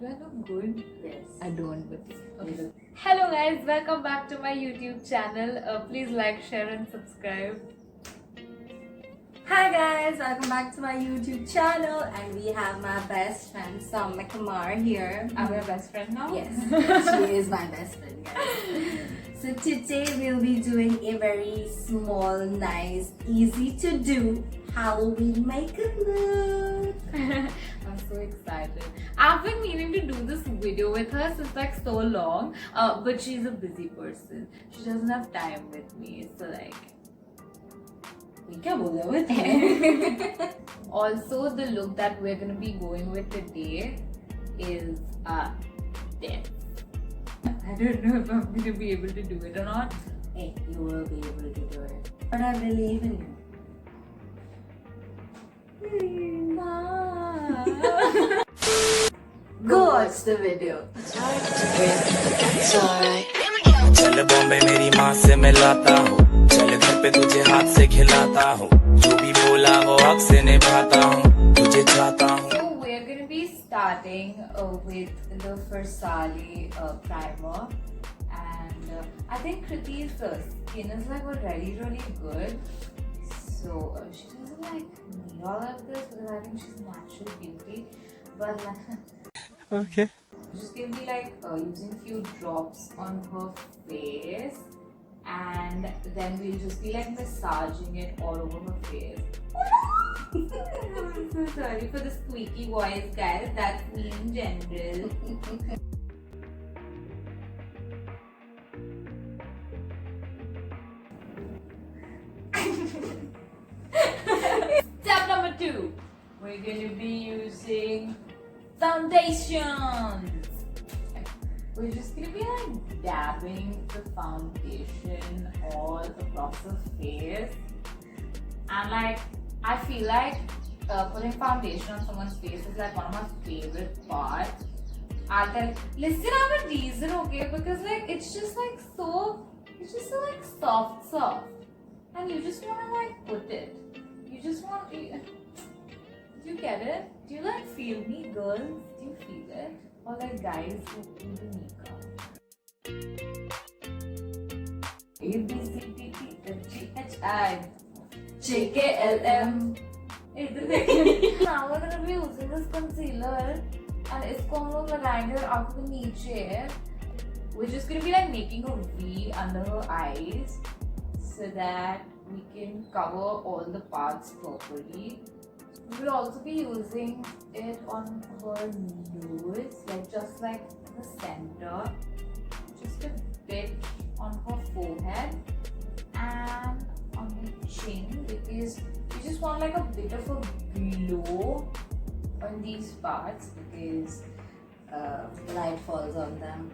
Do I look good? Yes. I don't, but Okay. Hello guys, welcome back to my YouTube channel. Please like, share and subscribe. Hi guys, welcome back to my YouTube channel, and we have my best friend Soumya Kumar here. I'm your best friend now? Yes, she is my best friend, guys. So today we'll be doing a very small, nice, easy to do Halloween makeup look. I'm so excited. I've been meaning to do this video with her since like so long, but she's a busy person. She doesn't have time with me, so like. Also, the look that we're gonna be going with today is death. I don't know if I'm gonna be able to do it or not. Hey, you will be able to do it. But I believe in you. Go watch the video. It's alright. चल बॉम्बे मेरी माँ से मिलाता हूँ, चल घर पे तुझे हाथ से खिलाता हूँ, जो भी बोला वो हक से निभाता हूँ, तुझे चाहता हूँ. So we're gonna be starting with the Versali primer, and I think Kriti's skin is like already really good, so she doesn't like need all of this because I think she's natural beauty, but Okay. just gonna be like using few drops on her face, and then we'll just be like massaging it all over her face. I'm so sorry for the squeaky voice, guys. That's me in general. Step number 2. We're gonna be using foundations. We're just gonna be like dabbing the foundation all across the face, and like I feel like putting foundation on someone's face is like one of my favorite parts. I'll tell, listen, I have a reason, okay? Because like it's just like so like soft, and you just wanna like put it. You just want. Do you get it? Do you like feel me, girls? Do you feel it? Or like guys who do makeup? A B C D E F G H I J K L M. Now we're gonna be using this concealer, and इसको हम लोग लगाएंगे आँखों के नीचे. We're just gonna be like making a V under her eyes so that we can cover all the parts properly. We'll also be using it on her nose, like just like the center, just a bit on her forehead and on the chin, because you just want like a bit of a glow on these parts because Light falls on them.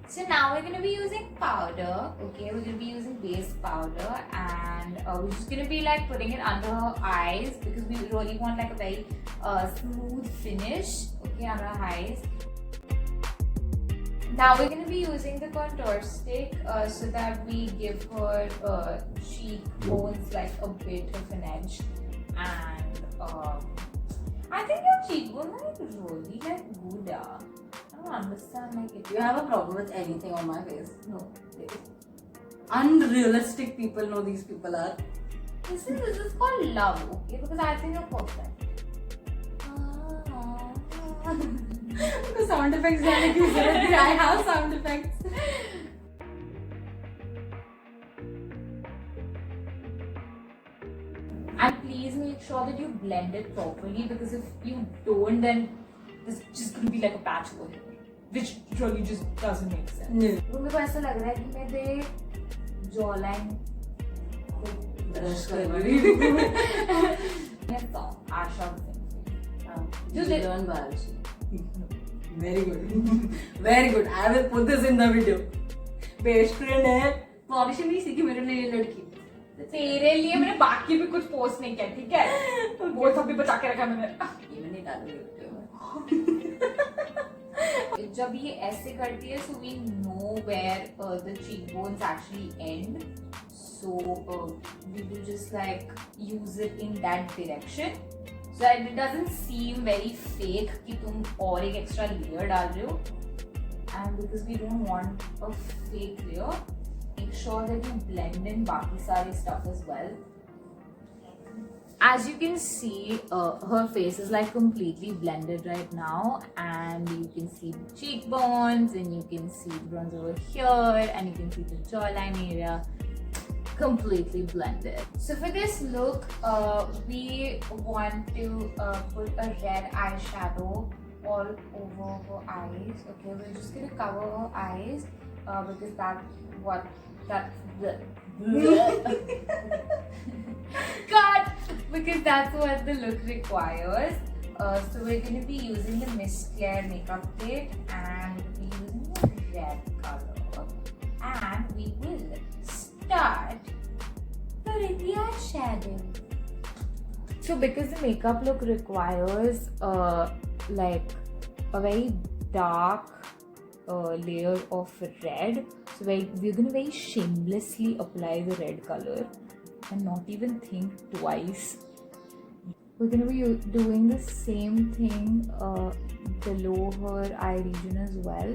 So now we're going to be using powder, okay? We're going to be using base powder, and we're just going to be like putting it under her eyes because we really want like a very smooth finish, okay, under her eyes. Now we're going to be using the contour stick so that we give her cheekbones like a bit of an edge, and I think your cheekbones are like really like good. I don't understand like if You have a problem with anything on my face? no. Unrealistic people know these people are. This is called love, okay? Because I think you're perfect. The sound effects are like you said. I have sound effects. And please make sure that you blend it properly, because if you don't, then there's just gonna be like a patch over here, which really just doesn't make sense. मुझे ऐसा लग रहा है कि मेरे jawline Brush कर Yes, Asha. You learn biology. Very good. Very good. I will put this in the video. Best friend है. Polish नहीं सीखी मेरे लिए ये लड़की. तेरे लिए मैंने बाकी भी कुछ पोस्ट नहीं किया, ठीक है? वो सब भी बचा के रखा मैंने. ये मैंने डालूंगी वीडियो में. जब ये ऐसे करती है, so we know where the cheekbones actually end. So we will just like use it in that direction. so that it doesn't seem very fake कि तुम और एक extra layer डाल रहे हो. And because we don't want a fake layer, make sure that you blend in बाकी सारे stuff as well. As you can see, her face is like completely blended right now, and you can see the cheekbones, and you can see the bronze over here, and you can see the jawline area completely blended. So for this look, we want to put a red eyeshadow all over her eyes. Okay, we're just gonna cover her eyes because because that's what the look requires. So we're going to be using the Mist Clear makeup kit, and we'll be using the red color, and we will start putting the eyeshadow. So because the makeup look requires like a very dark layer of red, so we're going to very shamelessly apply the red color and not even think twice. We're going to be doing the same thing below her eye region as well.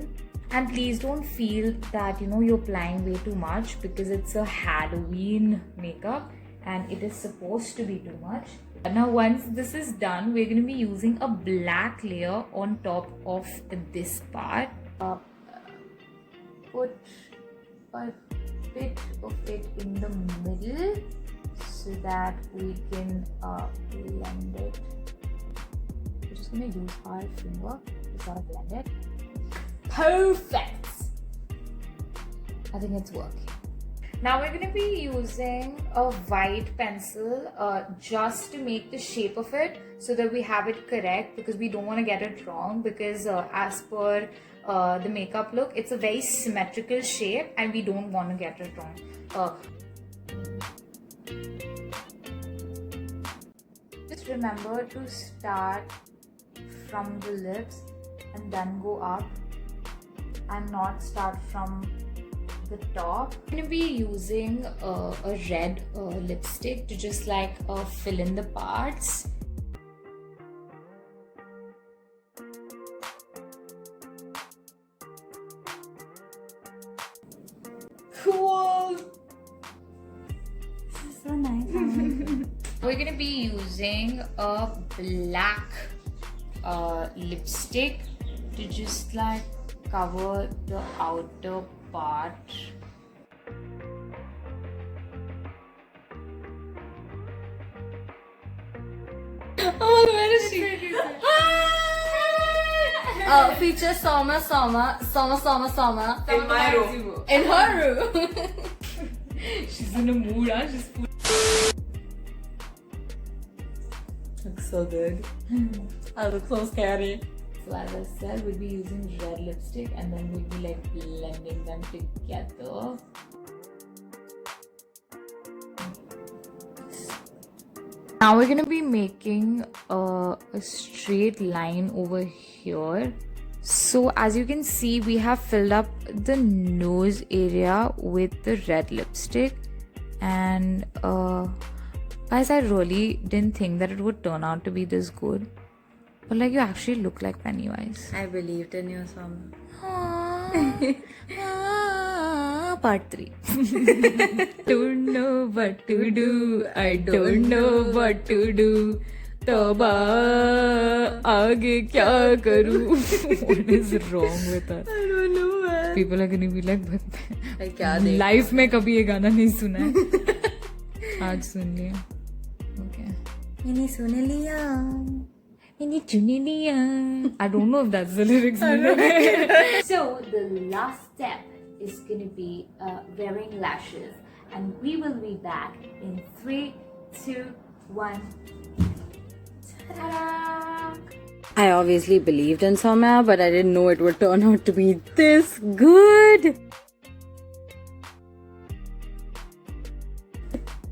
And please don't feel that you're applying way too much, because it's a Halloween makeup and it is supposed to be too much. Now once this is done, we're going to be using a black layer on top of this part. Put a bit of it in the middle so that we can blend it. We're just going to use our finger to sort of blend it. Perfect! I think it's working. Now we're going to be using a white pencil just to make the shape of it so that we have it correct, because we don't want to get it wrong, because as per the makeup look, it's a very symmetrical shape and we don't want to get it wrong. Just remember to start from the lips and then go up, and not start from the top. I'm going to be using a red lipstick to just like fill in the parts. Cool! This is so nice. We're going to be using a black lipstick to just like cover the outer part. Oh, where is she? Feature Soumya. In my room. In her room. She's in a mood, huh? She's full. Looks so good. I look so scary. So as I said, we'll be using red lipstick and then we'll be like blending them together. Now we're gonna be making a straight line over here. So as you can see, we have filled up the nose area with the red lipstick, and guys, I really didn't think that it would turn out to be this good. But like, you actually look like Pennywise. I believed in you, Soumya. Part 3. Don't know what to do. I don't know what to do. Taba, aage kya karu? What is wrong with us? I don't know, man. People are gonna be like, life में कभी ये गाना नहीं सुना है. आज सुन लिया. Okay. मैंने सुन लिया. I don't know if that's the lyrics. So the last step is going to be wearing lashes, and we will be back in 3, 2, 1. Ta-da! I obviously believed in Soumya, but I didn't know it would turn out to be this good.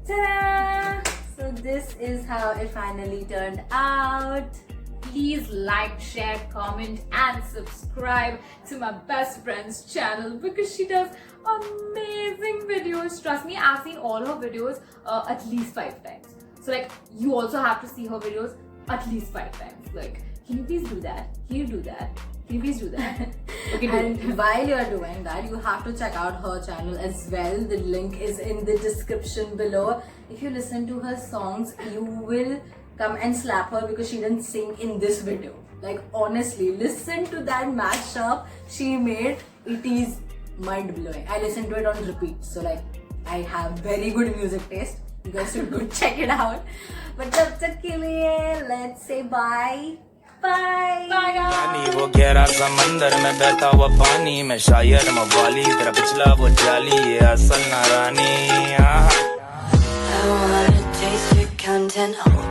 Ta-da! So this is how it finally turned out. Please like, share, comment and subscribe to my best friend's channel because she does amazing videos. Trust me, I've seen all her videos at least 5 times. So like, you also have to see her videos. at least 5 times. Like, can you please do that? Can you do that? Can you please do that? Okay, do it. And while you are doing that, you have to check out her channel as well. The link is in the description below. If you listen to her songs, you will come and slap her because she didn't sing in this video. Like, honestly, listen to that mashup she made. It is mind-blowing. I listen to it on repeat. So like, I have very good music taste. You guys should go check it out. But tab tak ke liye, let's say bye. Bye. Bye, guys. पानी वो गहरा समंदर में बहता हुआ पानी में शायर मवाली तेरा पिछला वो जाली ये असल ना रानी I wanna taste your content.